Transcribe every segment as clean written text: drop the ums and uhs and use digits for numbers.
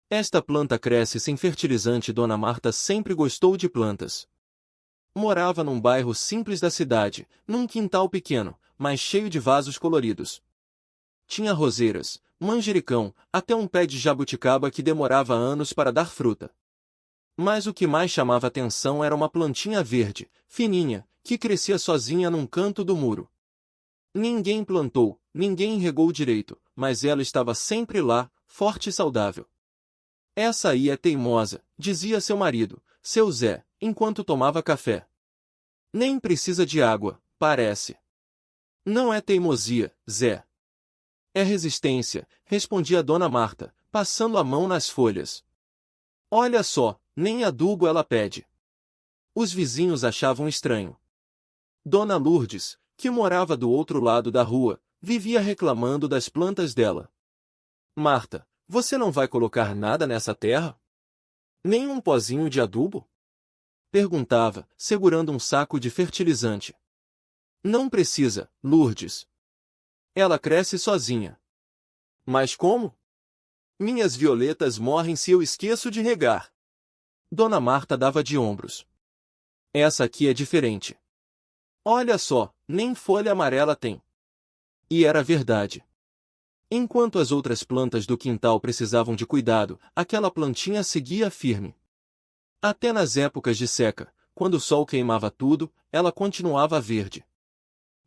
Esta planta cresce sem fertilizante. Dona Marta sempre gostou de plantas. Morava num bairro simples da cidade, num quintal pequeno, mas cheio de vasos coloridos. Tinha roseiras, manjericão, até um pé de jabuticaba que demorava anos para dar fruta. Mas o que mais chamava atenção era uma plantinha verde, fininha, que crescia sozinha num canto do muro. Ninguém plantou, ninguém regou direito, mas ela estava sempre lá, forte e saudável. Essa aí é teimosa, dizia seu marido, seu Zé, enquanto tomava café. Nem precisa de água, parece. Não é teimosia, Zé. É resistência, respondia Dona Marta, passando a mão nas folhas. Olha só, nem adubo ela pede. Os vizinhos achavam estranho. Dona Lourdes, que morava do outro lado da rua, vivia reclamando das plantas dela. Marta, você não vai colocar nada nessa terra? Nem um pozinho de adubo? Perguntava, segurando um saco de fertilizante. Não precisa, Lourdes. Ela cresce sozinha. Mas como? Minhas violetas morrem se eu esqueço de regar. Dona Marta dava de ombros. Essa aqui é diferente. Olha só, nem folha amarela tem. E era verdade. Enquanto as outras plantas do quintal precisavam de cuidado, aquela plantinha seguia firme. Até nas épocas de seca, quando o sol queimava tudo, ela continuava verde.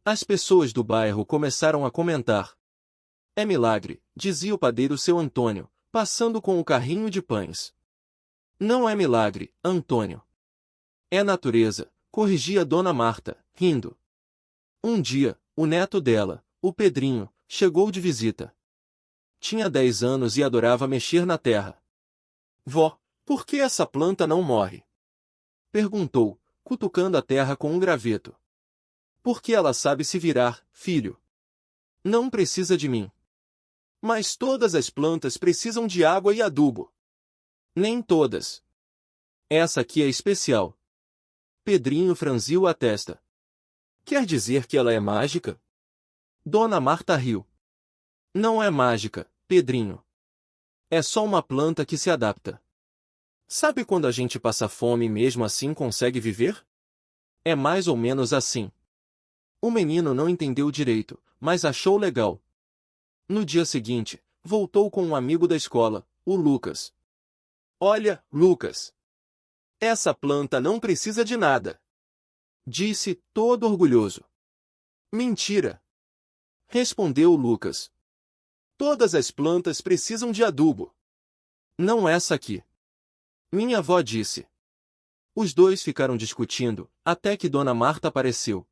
As pessoas do bairro começaram a comentar. É milagre, dizia o padeiro seu Antônio, passando com o carrinho de pães. Não é milagre, Antônio. É natureza, corrigia Dona Marta, rindo. Um dia, o neto dela, o Pedrinho, chegou de visita. Tinha 10 anos e adorava mexer na terra. Vó, por que essa planta não morre? Perguntou, cutucando a terra com um graveto. Porque ela sabe se virar, filho. Não precisa de mim. Mas todas as plantas precisam de água e adubo. Nem todas. Essa aqui é especial. Pedrinho franziu a testa. Quer dizer que ela é mágica? Dona Marta riu. Não é mágica, Pedrinho. É só uma planta que se adapta. Sabe quando a gente passa fome e mesmo assim consegue viver? É mais ou menos assim. O menino não entendeu direito, mas achou legal. No dia seguinte, voltou com um amigo da escola, o Lucas. Olha, Lucas. Essa planta não precisa de nada. Disse, todo orgulhoso. Mentira. Respondeu Lucas. Todas as plantas precisam de adubo. Não essa aqui. Minha avó disse. Os dois ficaram discutindo, até que Dona Marta apareceu.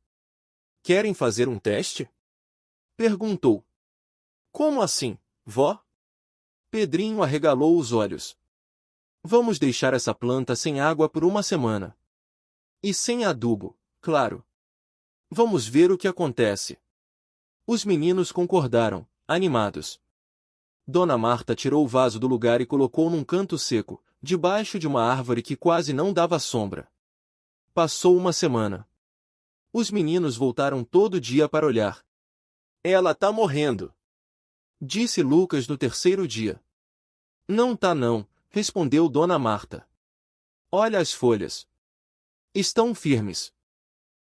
Querem fazer um teste? Perguntou. Como assim, vó? Pedrinho arregalou os olhos. Vamos deixar essa planta sem água por uma semana. E sem adubo, claro. Vamos ver o que acontece. Os meninos concordaram, animados. Dona Marta tirou o vaso do lugar e colocou num canto seco, debaixo de uma árvore que quase não dava sombra. Passou uma semana. Os meninos voltaram todo dia para olhar. Ela tá morrendo, disse Lucas no terceiro dia. Não tá não, respondeu Dona Marta. Olha as folhas. Estão firmes.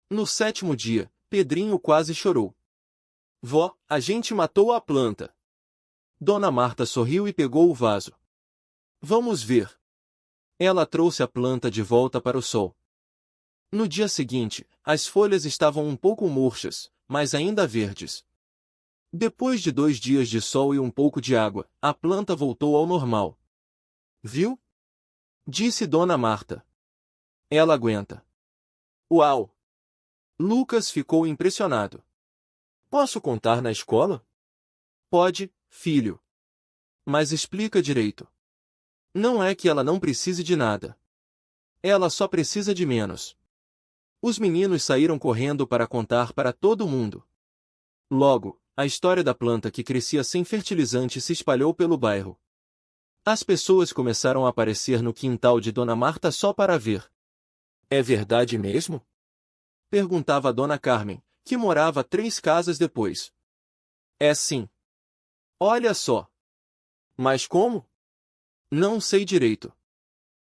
No sétimo dia, Pedrinho quase chorou. Vó, a gente matou a planta. Dona Marta sorriu e pegou o vaso. Vamos ver. Ela trouxe a planta de volta para o sol. No dia seguinte, as folhas estavam um pouco murchas, mas ainda verdes. Depois de 2 dias de sol e um pouco de água, a planta voltou ao normal. Viu? Disse Dona Marta. Ela aguenta. Uau! Lucas ficou impressionado. Posso contar na escola? Pode, filho. Mas explica direito. Não é que ela não precise de nada. Ela só precisa de menos. Os meninos saíram correndo para contar para todo mundo. Logo, a história da planta que crescia sem fertilizante se espalhou pelo bairro. As pessoas começaram a aparecer no quintal de Dona Marta só para ver. É verdade mesmo? Perguntava a Dona Carmen, que morava 3 casas depois. É sim. Olha só. Mas como? Não sei direito.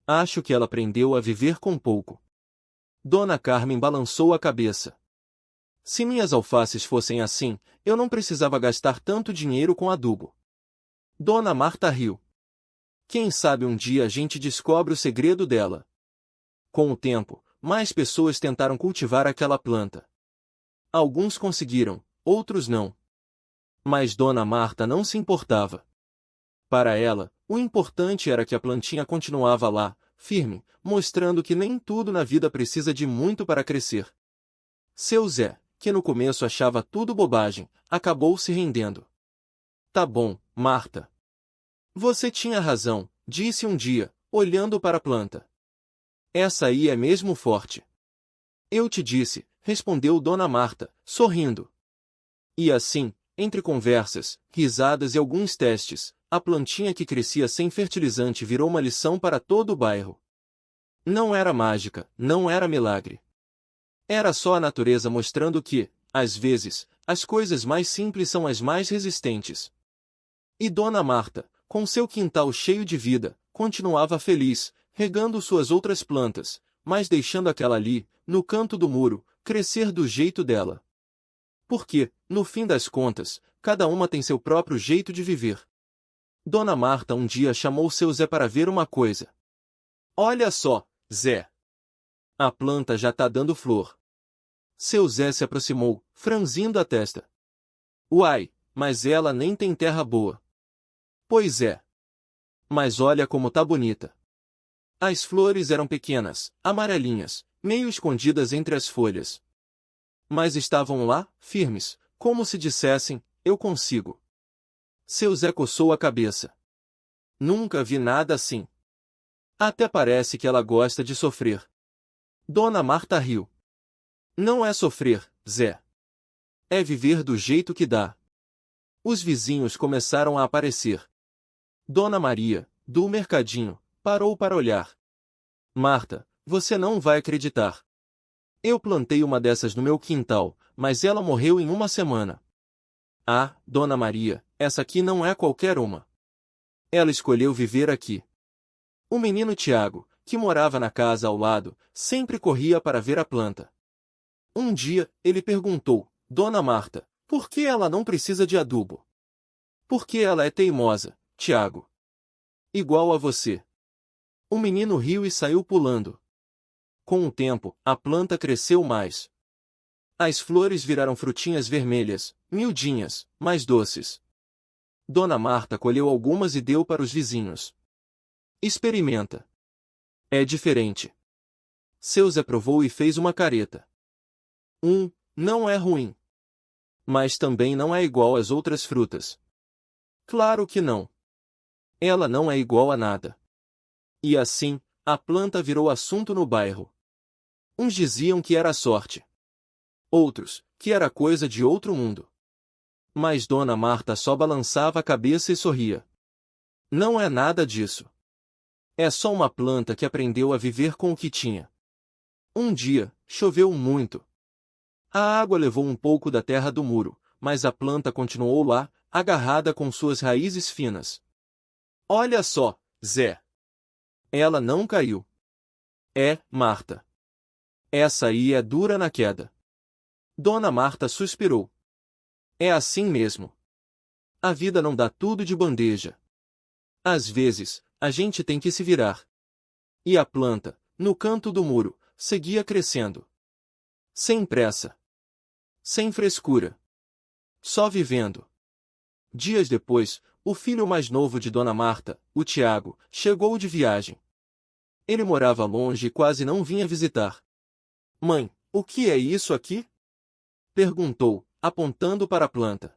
Acho que ela aprendeu a viver com pouco. Dona Carmen balançou a cabeça. Se minhas alfaces fossem assim, eu não precisava gastar tanto dinheiro com adubo. Dona Marta riu. Quem sabe um dia a gente descobre o segredo dela. Com o tempo, mais pessoas tentaram cultivar aquela planta. Alguns conseguiram, outros não. Mas Dona Marta não se importava. Para ela, o importante era que a plantinha continuava lá, firme, mostrando que nem tudo na vida precisa de muito para crescer. Seu Zé, que no começo achava tudo bobagem, acabou se rendendo. Tá bom, Marta. Você tinha razão, disse um dia, olhando para a planta. Essa aí é mesmo forte. Eu te disse, respondeu Dona Marta, sorrindo. E assim, entre conversas, risadas e alguns testes, a plantinha que crescia sem fertilizante virou uma lição para todo o bairro. Não era mágica, não era milagre. Era só a natureza mostrando que, às vezes, as coisas mais simples são as mais resistentes. E Dona Marta, com seu quintal cheio de vida, continuava feliz, regando suas outras plantas, mas deixando aquela ali, no canto do muro, crescer do jeito dela. Porque, no fim das contas, cada uma tem seu próprio jeito de viver. Dona Marta um dia chamou seu Zé para ver uma coisa. Olha só, Zé. A planta já tá dando flor. Seu Zé se aproximou, franzindo a testa. Uai, mas ela nem tem terra boa. Pois é. Mas olha como tá bonita. As flores eram pequenas, amarelinhas, meio escondidas entre as folhas. Mas estavam lá, firmes, como se dissessem, eu consigo. Seu Zé coçou a cabeça. Nunca vi nada assim. Até parece que ela gosta de sofrer. Dona Marta riu. Não é sofrer, Zé. É viver do jeito que dá. Os vizinhos começaram a aparecer. Dona Maria, do mercadinho, parou para olhar. Marta, você não vai acreditar. Eu plantei uma dessas no meu quintal, mas ela morreu em uma semana. Ah, Dona Maria, essa aqui não é qualquer uma. Ela escolheu viver aqui. O menino Tiago, que morava na casa ao lado, sempre corria para ver a planta. Um dia, ele perguntou, Dona Marta, por que ela não precisa de adubo? Porque ela é teimosa, Tiago. Igual a você. O menino riu e saiu pulando. Com o tempo, a planta cresceu mais. As flores viraram frutinhas vermelhas, miudinhas, mais doces. Dona Marta colheu algumas e deu para os vizinhos. Experimenta. É diferente. Seu Zé provou e fez uma careta. Não é ruim. Mas também não é igual às outras frutas. Claro que não. Ela não é igual a nada. E assim, a planta virou assunto no bairro. Uns diziam que era sorte. Outros, que era coisa de outro mundo. Mas Dona Marta só balançava a cabeça e sorria. Não é nada disso. É só uma planta que aprendeu a viver com o que tinha. Um dia, choveu muito. A água levou um pouco da terra do muro, mas a planta continuou lá, agarrada com suas raízes finas. Olha só, Zé. Ela não caiu. É, Marta. Essa aí é dura na queda. Dona Marta suspirou. É assim mesmo. A vida não dá tudo de bandeja. Às vezes, a gente tem que se virar. E a planta, no canto do muro, seguia crescendo. Sem pressa. Sem frescura. Só vivendo. Dias depois, o filho mais novo de Dona Marta, o Tiago, chegou de viagem. Ele morava longe e quase não vinha visitar. Mãe, o que é isso aqui? Perguntou, apontando para a planta.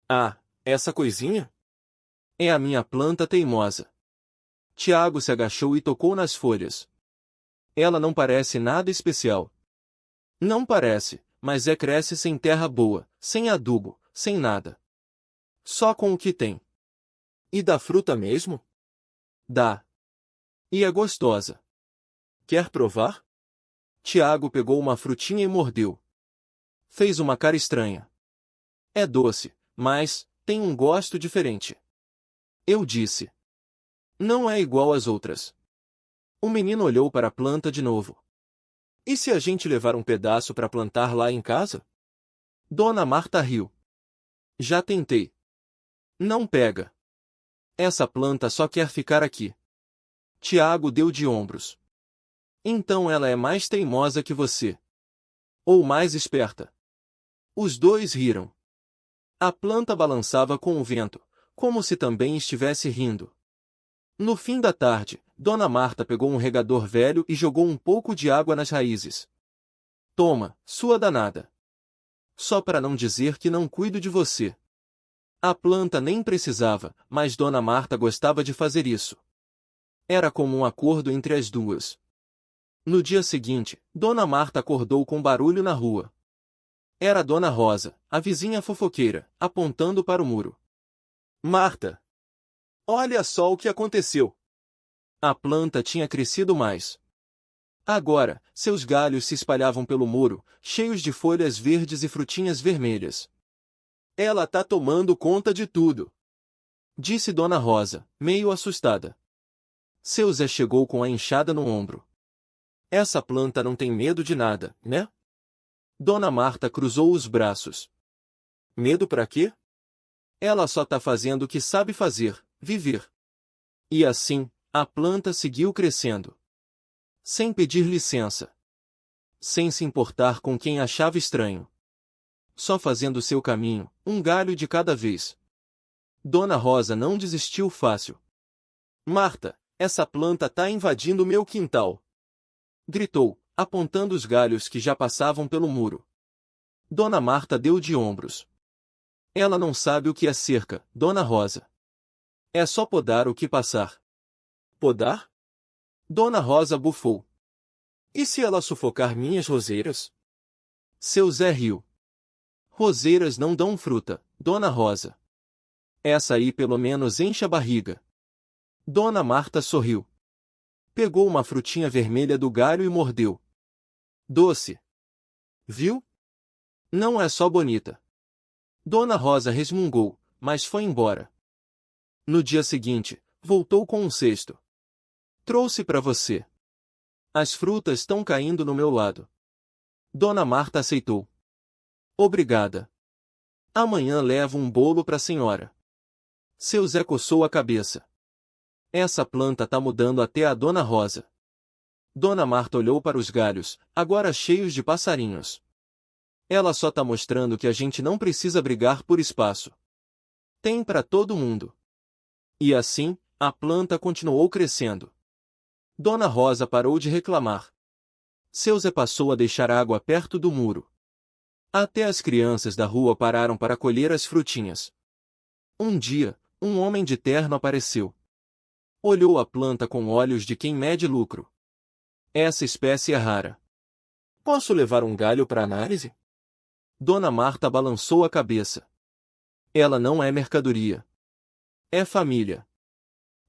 Ah, essa coisinha? É a minha planta teimosa. Tiago se agachou e tocou nas folhas. Ela não parece nada especial. Não parece, mas cresce sem terra boa, sem adubo, sem nada. Só com o que tem. E dá fruta mesmo? Dá. E é gostosa. Quer provar? Tiago pegou uma frutinha e mordeu. Fez uma cara estranha. É doce, mas tem um gosto diferente. Eu disse. Não é igual às outras. O menino olhou para a planta de novo. E se a gente levar um pedaço para plantar lá em casa? Dona Marta riu. Já tentei. Não pega. Essa planta só quer ficar aqui. Tiago deu de ombros. Então ela é mais teimosa que você. Ou mais esperta. Os dois riram. A planta balançava com o vento, como se também estivesse rindo. No fim da tarde, Dona Marta pegou um regador velho e jogou um pouco de água nas raízes. Toma, sua danada. Só para não dizer que não cuido de você. A planta nem precisava, mas Dona Marta gostava de fazer isso. Era como um acordo entre as duas. No dia seguinte, Dona Marta acordou com barulho na rua. Era Dona Rosa, a vizinha fofoqueira, apontando para o muro. Marta! Olha só o que aconteceu! A planta tinha crescido mais. Agora, seus galhos se espalhavam pelo muro, cheios de folhas verdes e frutinhas vermelhas. Ela tá tomando conta de tudo, disse Dona Rosa, meio assustada. Seu Zé chegou com a enxada no ombro. Essa planta não tem medo de nada, né? Dona Marta cruzou os braços. Medo pra quê? Ela só tá fazendo o que sabe fazer, viver. E assim, a planta seguiu crescendo. Sem pedir licença. Sem se importar com quem achava estranho. Só fazendo seu caminho, um galho de cada vez. Dona Rosa não desistiu fácil. Marta, essa planta tá invadindo meu quintal. Gritou, apontando os galhos que já passavam pelo muro. Dona Marta deu de ombros. Ela não sabe o que é cerca, Dona Rosa. É só podar o que passar. Podar? Dona Rosa bufou. E se ela sufocar minhas roseiras? Seu Zé riu. Roseiras não dão fruta, Dona Rosa. Essa aí pelo menos enche a barriga. Dona Marta sorriu. Pegou uma frutinha vermelha do galho e mordeu. Doce. Viu? Não é só bonita. Dona Rosa resmungou, mas foi embora. No dia seguinte, voltou com um cesto. Trouxe para você. As frutas estão caindo no meu lado. Dona Marta aceitou. Obrigada. Amanhã levo um bolo para a senhora. Seu Zé coçou a cabeça. Essa planta tá mudando até a Dona Rosa. Dona Marta olhou para os galhos, agora cheios de passarinhos. Ela só tá mostrando que a gente não precisa brigar por espaço. Tem para todo mundo. E assim, a planta continuou crescendo. Dona Rosa parou de reclamar. Seu Zé passou a deixar água perto do muro. Até as crianças da rua pararam para colher as frutinhas. Um dia, um homem de terno apareceu. Olhou a planta com olhos de quem mede lucro. Essa espécie é rara. Posso levar um galho para análise? Dona Marta balançou a cabeça. Ela não é mercadoria. É família.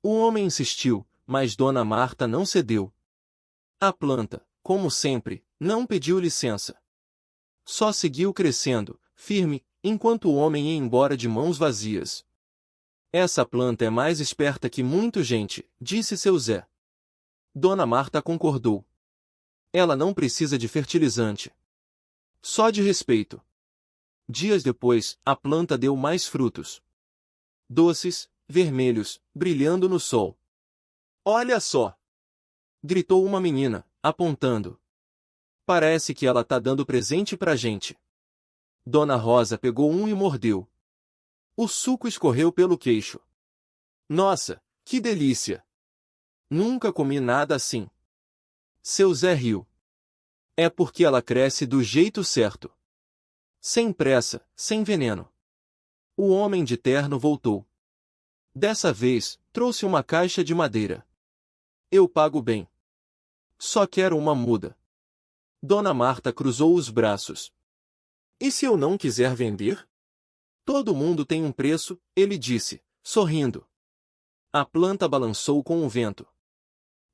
O homem insistiu, mas Dona Marta não cedeu. A planta, como sempre, não pediu licença. Só seguiu crescendo, firme, enquanto o homem ia embora de mãos vazias. Essa planta é mais esperta que muita gente, disse seu Zé. Dona Marta concordou. Ela não precisa de fertilizante. Só de respeito. Dias depois, a planta deu mais frutos. Doces, vermelhos, brilhando no sol. Olha só! Gritou uma menina, apontando. Parece que ela tá dando presente pra gente. Dona Rosa pegou um e mordeu. O suco escorreu pelo queixo. Nossa, que delícia! Nunca comi nada assim. Seu Zé riu. É porque ela cresce do jeito certo. Sem pressa, sem veneno. O homem de terno voltou. Dessa vez, trouxe uma caixa de madeira. Eu pago bem. Só quero uma muda. Dona Marta cruzou os braços. E se eu não quiser vender? Todo mundo tem um preço, ele disse, sorrindo. A planta balançou com o vento.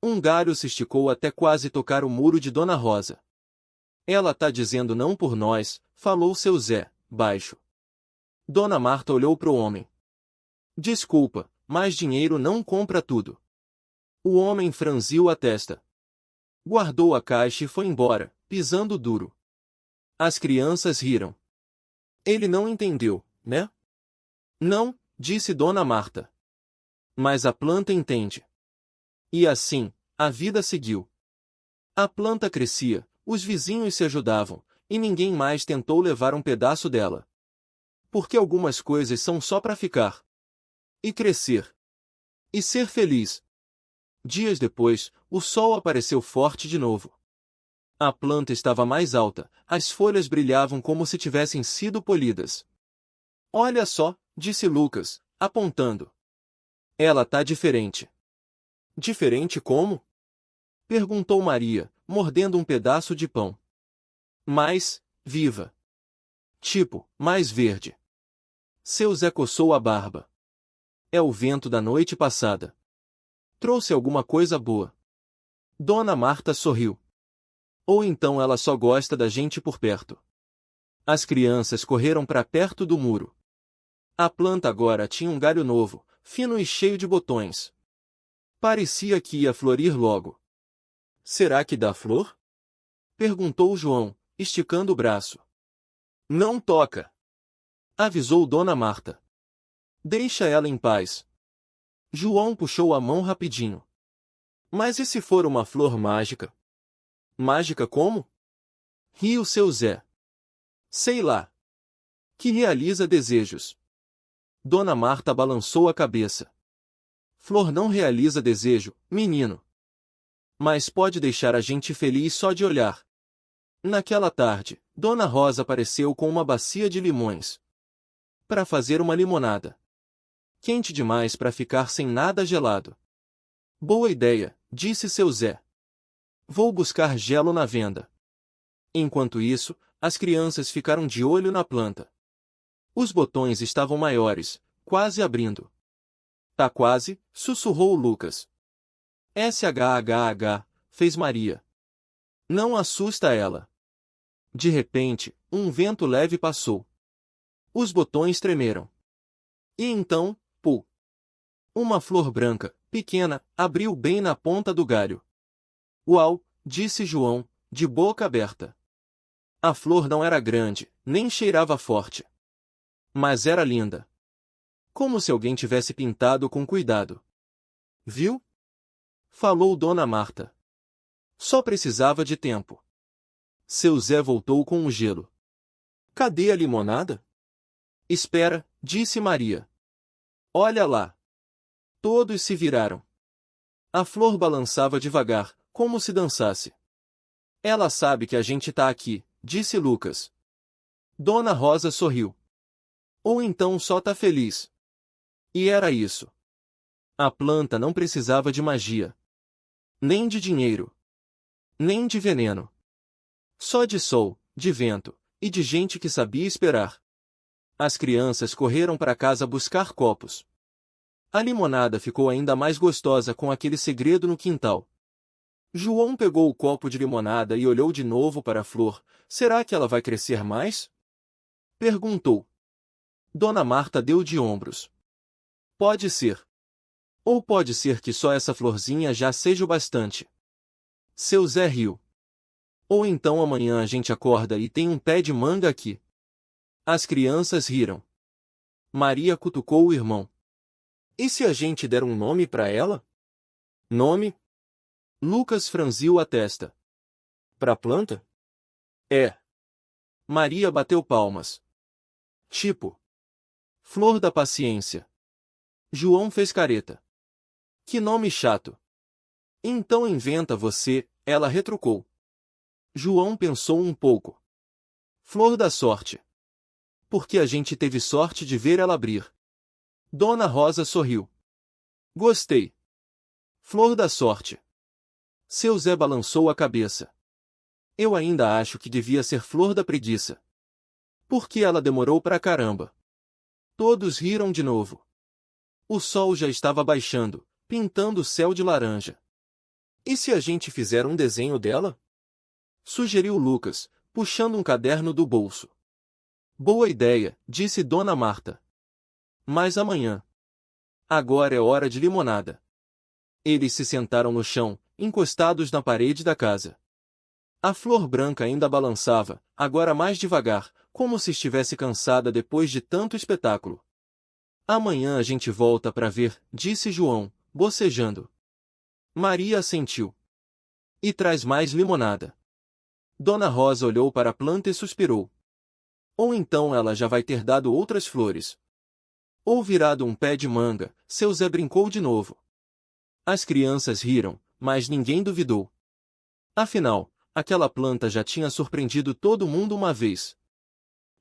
Um galho se esticou até quase tocar o muro de Dona Rosa. Ela tá dizendo não por nós, falou seu Zé, baixo. Dona Marta olhou pro homem. Desculpa, mas dinheiro não compra tudo. O homem franziu a testa. Guardou a caixa e foi embora, pisando duro. As crianças riram. Ele não entendeu, né? Não, disse Dona Marta. Mas a planta entende. E assim, a vida seguiu. A planta crescia, os vizinhos se ajudavam, e ninguém mais tentou levar um pedaço dela. Porque algumas coisas são só para ficar. E crescer. E ser feliz. Dias depois, o sol apareceu forte de novo. A planta estava mais alta, as folhas brilhavam como se tivessem sido polidas. Olha só, disse Lucas, apontando. Ela tá diferente. Diferente como? Perguntou Maria, mordendo um pedaço de pão. Mais viva. Tipo, mais verde. Seu Zé coçou a barba. É o vento da noite passada. Trouxe alguma coisa boa. Dona Marta sorriu. Ou então ela só gosta da gente por perto. As crianças correram para perto do muro. A planta agora tinha um galho novo, fino e cheio de botões. Parecia que ia florir logo. Será que dá flor? Perguntou João, esticando o braço. Não toca! Avisou Dona Marta. Deixa ela em paz. João puxou a mão rapidinho. Mas e se for uma flor mágica? Mágica como? Riu seu Zé. Sei lá. Que realiza desejos. Dona Marta balançou a cabeça. Flor não realiza desejo, menino. Mas pode deixar a gente feliz só de olhar. Naquela tarde, Dona Rosa apareceu com uma bacia de limões. Para fazer uma limonada. Quente demais para ficar sem nada gelado. Boa ideia, disse seu Zé. Vou buscar gelo na venda. Enquanto isso, as crianças ficaram de olho na planta. Os botões estavam maiores, quase abrindo. Tá quase, sussurrou Lucas. SHHH, fez Maria. Não assusta ela. De repente, um vento leve passou. Os botões tremeram. E então, pô! Uma flor branca, pequena, abriu bem na ponta do galho. Uau, disse João, de boca aberta. A flor não era grande, nem cheirava forte. Mas era linda. Como se alguém tivesse pintado com cuidado. Viu? Falou Dona Marta. Só precisava de tempo. Seu Zé voltou com o gelo. Cadê a limonada? Espera, disse Maria. Olha lá. Todos se viraram. A flor balançava devagar, como se dançasse. Ela sabe que a gente tá aqui, disse Lucas. Dona Rosa sorriu. Ou então só tá feliz. E era isso. A planta não precisava de magia. Nem de dinheiro. Nem de veneno. Só de sol, de vento, e de gente que sabia esperar. As crianças correram para casa buscar copos. A limonada ficou ainda mais gostosa com aquele segredo no quintal. João pegou o copo de limonada e olhou de novo para a flor. Será que ela vai crescer mais? Perguntou. Dona Marta deu de ombros. Pode ser. Ou pode ser que só essa florzinha já seja o bastante. Seu Zé riu. Ou então amanhã a gente acorda e tem um pé de manga aqui. As crianças riram. Maria cutucou o irmão. E se a gente der um nome para ela? Nome? Lucas franziu a testa. Pra planta? É. Maria bateu palmas. Tipo. Flor da paciência. João fez careta. Que nome chato. Então inventa você, ela retrucou. João pensou um pouco. Flor da sorte. Porque a gente teve sorte de ver ela abrir. Dona Rosa sorriu. Gostei. Flor da sorte. Seu Zé balançou a cabeça. Eu ainda acho que devia ser flor da preguiça. Porque ela demorou pra caramba. Todos riram de novo. O sol já estava baixando, pintando o céu de laranja. E se a gente fizer um desenho dela? Sugeriu Lucas, puxando um caderno do bolso. Boa ideia, disse Dona Marta. Mas amanhã. Agora é hora de limonada. Eles se sentaram no chão, encostados na parede da casa. A flor branca ainda balançava, agora mais devagar, como se estivesse cansada depois de tanto espetáculo. Amanhã a gente volta para ver, disse João, bocejando. Maria assentiu. E traz mais limonada. Dona Rosa olhou para a planta e suspirou. Ou então ela já vai ter dado outras flores. Ou virado um pé de manga, seu Zé brincou de novo. As crianças riram, mas ninguém duvidou. Afinal, aquela planta já tinha surpreendido todo mundo uma vez.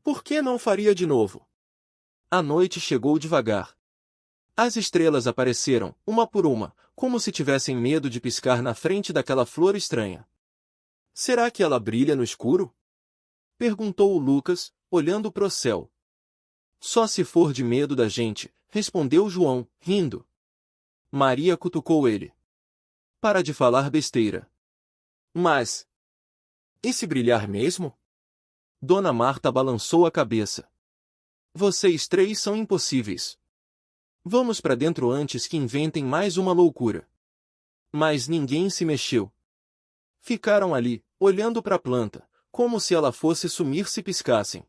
Por que não faria de novo? A noite chegou devagar. As estrelas apareceram, uma por uma, como se tivessem medo de piscar na frente daquela flor estranha. Será que ela brilha no escuro? Perguntou o Lucas, olhando pro céu. Só se for de medo da gente, respondeu João, rindo. Maria cutucou ele. Para de falar besteira. Mas... e se brilhar mesmo? Dona Marta balançou a cabeça. Vocês três são impossíveis. Vamos para dentro antes que inventem mais uma loucura. Mas ninguém se mexeu. Ficaram ali, olhando para a planta, como se ela fosse sumir se piscassem.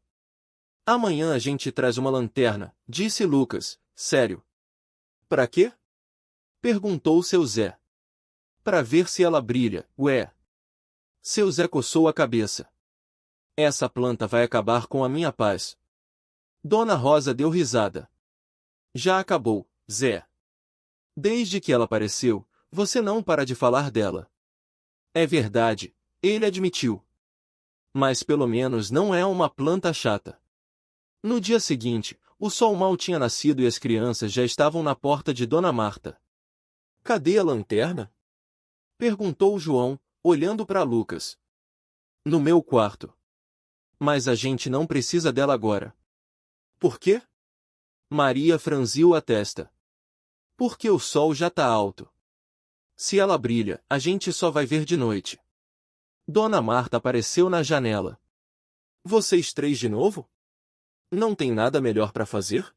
Amanhã a gente traz uma lanterna, disse Lucas, sério. Para quê? Perguntou seu Zé. Para ver se ela brilha, ué. Seu Zé coçou a cabeça. Essa planta vai acabar com a minha paz. Dona Rosa deu risada. Já acabou, Zé. Desde que ela apareceu, você não para de falar dela. É verdade, ele admitiu. Mas pelo menos não é uma planta chata. No dia seguinte, o sol mal tinha nascido e as crianças já estavam na porta de Dona Marta. Cadê a lanterna? Perguntou João, olhando para Lucas. No meu quarto. Mas a gente não precisa dela agora. Por quê? Maria franziu a testa. Porque o sol já tá alto. Se ela brilha, a gente só vai ver de noite. Dona Marta apareceu na janela. Vocês três de novo? Não tem nada melhor para fazer?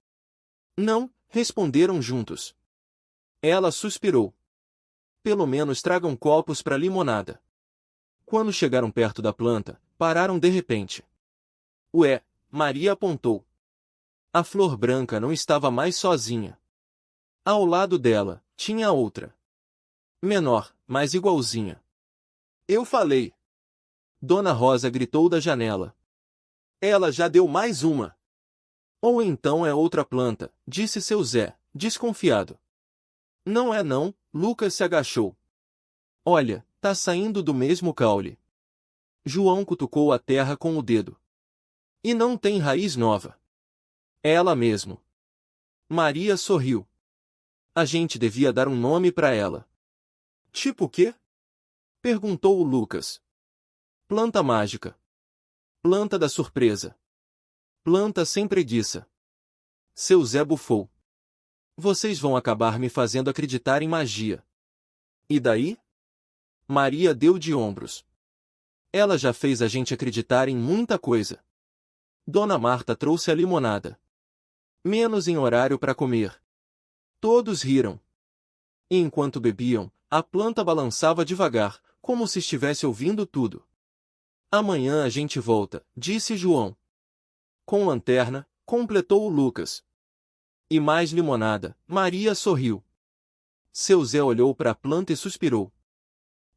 Não, responderam juntos. Ela suspirou. Pelo menos tragam copos para limonada. Quando chegaram perto da planta, pararam de repente. Ué, Maria apontou. A flor branca não estava mais sozinha. Ao lado dela, tinha outra. Menor, mas igualzinha. Eu falei. Dona Rosa gritou da janela. Ela já deu mais uma. Ou então é outra planta, disse seu Zé, desconfiado. Não é não, Lucas se agachou. Olha, tá saindo do mesmo caule. João cutucou a terra com o dedo. E não tem raiz nova. Ela mesmo. Maria sorriu. A gente devia dar um nome para ela. Tipo o quê? Perguntou o Lucas. Planta mágica. Planta da surpresa. Planta sem preguiça. Seu Zé bufou. Vocês vão acabar me fazendo acreditar em magia. E daí? Maria deu de ombros. Ela já fez a gente acreditar em muita coisa. Dona Marta trouxe a limonada. Menos em horário para comer. Todos riram. E enquanto bebiam, a planta balançava devagar, como se estivesse ouvindo tudo. Amanhã a gente volta, disse João. Com lanterna, completou o Lucas. E mais limonada, Maria sorriu. Seu Zé olhou para a planta e suspirou.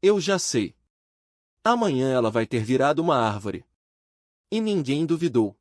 Eu já sei. Amanhã ela vai ter virado uma árvore. E ninguém duvidou.